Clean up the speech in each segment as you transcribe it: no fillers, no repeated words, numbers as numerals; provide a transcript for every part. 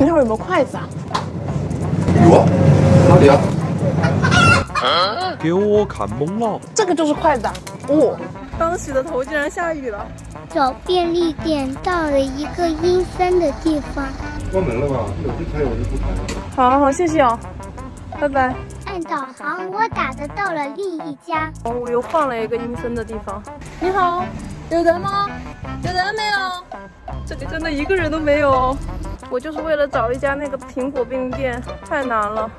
你好，有没有筷子啊？有，哪里啊？给我看懵了。这个就是筷子啊！哦，刚洗的头竟然下雨了。找便利店到了一个阴森的地方。关门了吧？有是开，有是不开。好，谢谢哦，拜拜。按导航，我打的到了另一家。哦，我又换了一个阴森的地方。你好，有人吗？有人没有？这里真的一个人都没有。我就是为了找一家那个苹果便利店，太难了。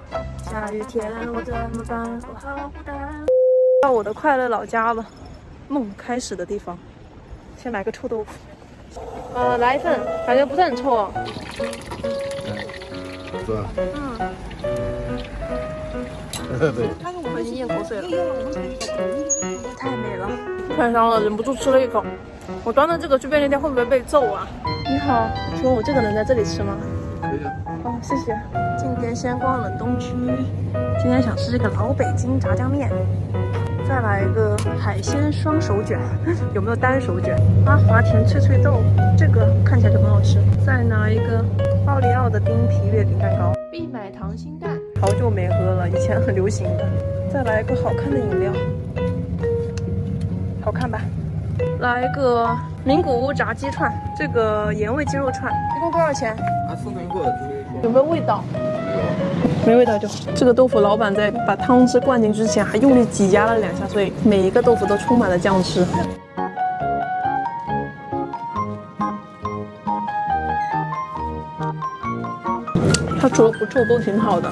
下雨天我怎么办？我好孤单。到我的快乐老家了，梦开始的地方。先来个臭豆腐。来一份，感觉不是很臭哦。是吧？对。我已经咽口水了，太美了，太香了，忍不住吃了一口。我端的这个去便利店会不会被揍啊？你好，请问我这个能在这里吃吗？可以啊。哦，谢谢。今天先逛冷冻区，今天想吃这个老北京炸酱面，再来一个海鲜双手卷，有没有单手卷？阿华田脆脆豆，这个看起来就很好吃。再拿一个奥利奥的丁皮月饼蛋糕，必买溏心蛋，好久没喝了，以前很流行的。再来一个好看的饮料，好看吧？来一个名古屋炸鸡串，这个盐味鸡肉串，一共多少钱？送给我。有没有味道？没味道就好。这个豆腐老板在把汤汁灌进去之前还用力挤压了2下，所以每一个豆腐都充满了酱汁。它除了不臭都挺好的，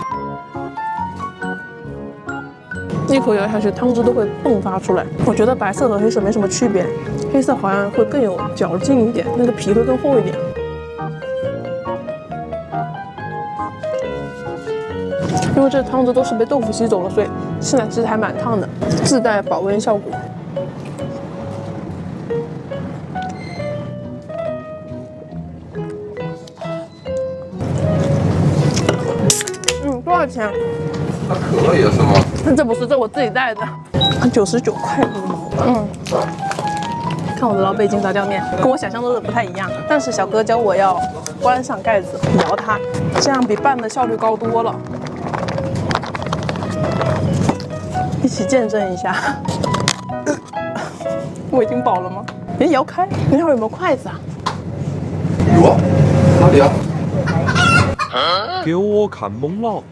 一口咬下去，汤汁都会迸发出来。我觉得白色和黑色没什么区别，黑色好像会更有嚼劲一点，那个皮会更厚一点。因为这汤汁都是被豆腐吸走了，所以现在其实还蛮烫的，自带保温效果。多少钱？那可乐也是吗？这不是，这我自己带的，99块5毛。看我的老北京炸酱面，跟我想象中的不太一样。但是小哥教我要关上盖子，摇它，这样比拌的效率高多了。一起见证一下。我已经饱了吗？哎，摇开。你好，有没有筷子啊？有，哪里啊？给我看懵了。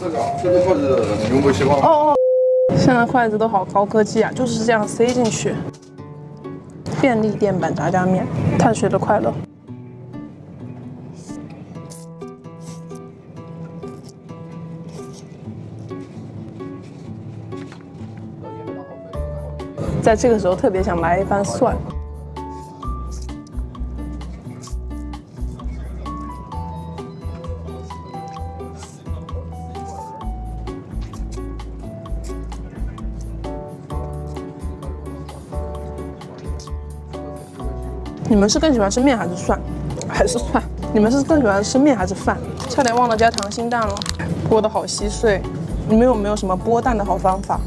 这个筷子有没有希望？哦，现在筷子都好高科技啊，就是这样塞进去。便利店版炸酱面，探学的快乐。在这个时候特别想来一番蒜。你们是更喜欢吃面还是蒜？还是蒜？你们是更喜欢吃面还是饭？差点忘了加溏心蛋了，剥得好稀碎。你们有没有什么剥蛋的好方法？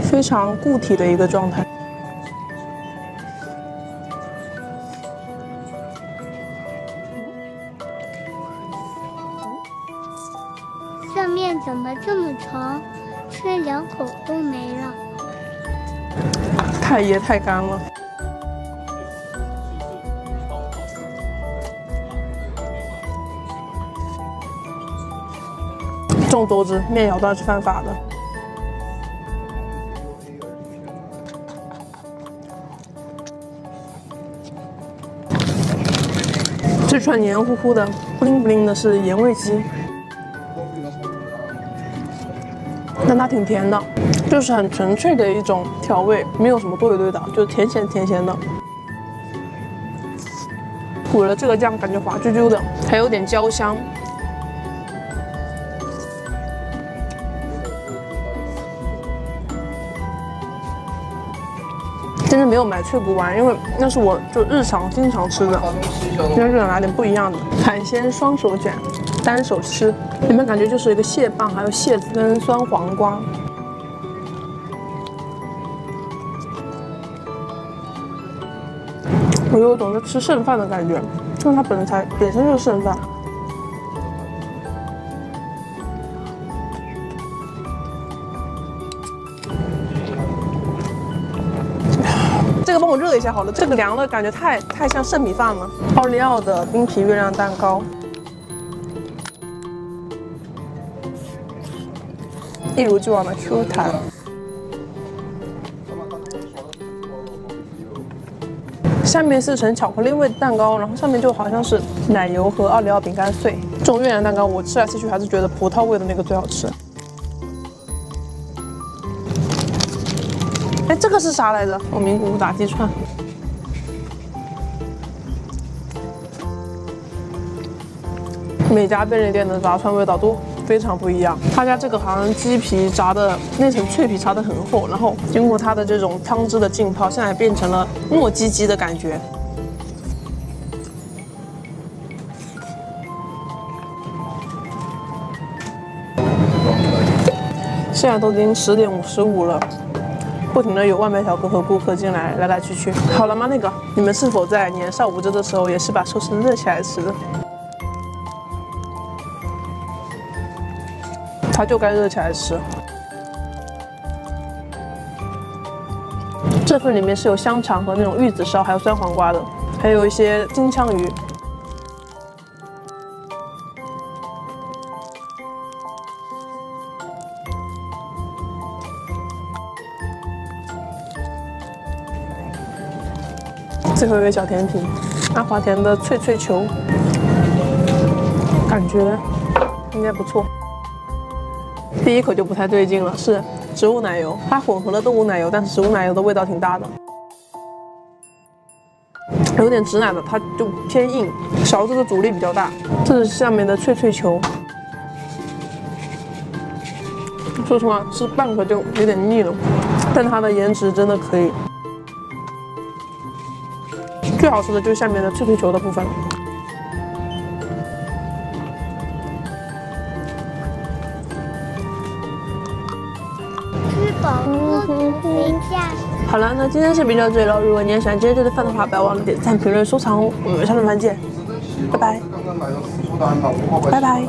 非常固体的一个状态。这面怎么这么长？吃2口都没了。太噎太干了。众所周知，面咬断是犯法的。这串黏糊糊的、不灵不灵的是盐味鸡，但它挺甜的，就是很纯粹的一种调味，没有什么多味道，就甜咸甜咸的。裹了这个酱，感觉滑溜溜的，还有点焦香。真的没有买脆骨丸，因为那是我就日常经常吃的。今天就想拿点不一样的海鲜双手卷，单手吃，里面感觉就是一个蟹棒，还有蟹子跟酸黄瓜。我有种在吃剩饭的感觉，因为它本身就是剩饭。这个帮我热一下好了，这个凉的感觉太像剩米饭了。奥利奥的冰皮月亮蛋糕，一如既往的 Q 弹。下面是层巧克力味的蛋糕，然后上面就好像是奶油和奥利奥饼干碎。这种月亮蛋糕我吃来吃去还是觉得葡萄味的那个最好吃。哎，这个是啥来着？哦，名古屋炸鸡串。每家便利店的炸串味道都非常不一样。他家这个好像鸡皮炸的那层脆皮炸得很厚，然后经过它的这种汤汁的浸泡，现在变成了糯叽叽的感觉。现在都已经10点55了。不停的有外卖小哥和顾客进来，来来去去。好了吗？那个，你们是否在年少无知的时候，也是把寿司热起来吃的？它就该热起来吃。这份里面是有香肠和那种玉子烧，还有酸黄瓜的，还有一些金枪鱼。最后一个小甜品，阿华田的脆脆球，感觉应该不错。第一口就不太对劲了，是植物奶油，它混合了动物奶油，但是植物奶油的味道挺大的，有点直奶的它就偏硬，勺子的阻力比较大。这是下面的脆脆球，说实话吃半个就有点腻了，但它的颜值真的可以。最好吃的就是下面的脆脆球的部分了。吃饱喝足回家。好了，那今天视频就到这里了。如果你也喜欢今天这顿饭的话，不要忘了点赞、评论、收藏哦。我们下顿饭见，拜拜。拜拜。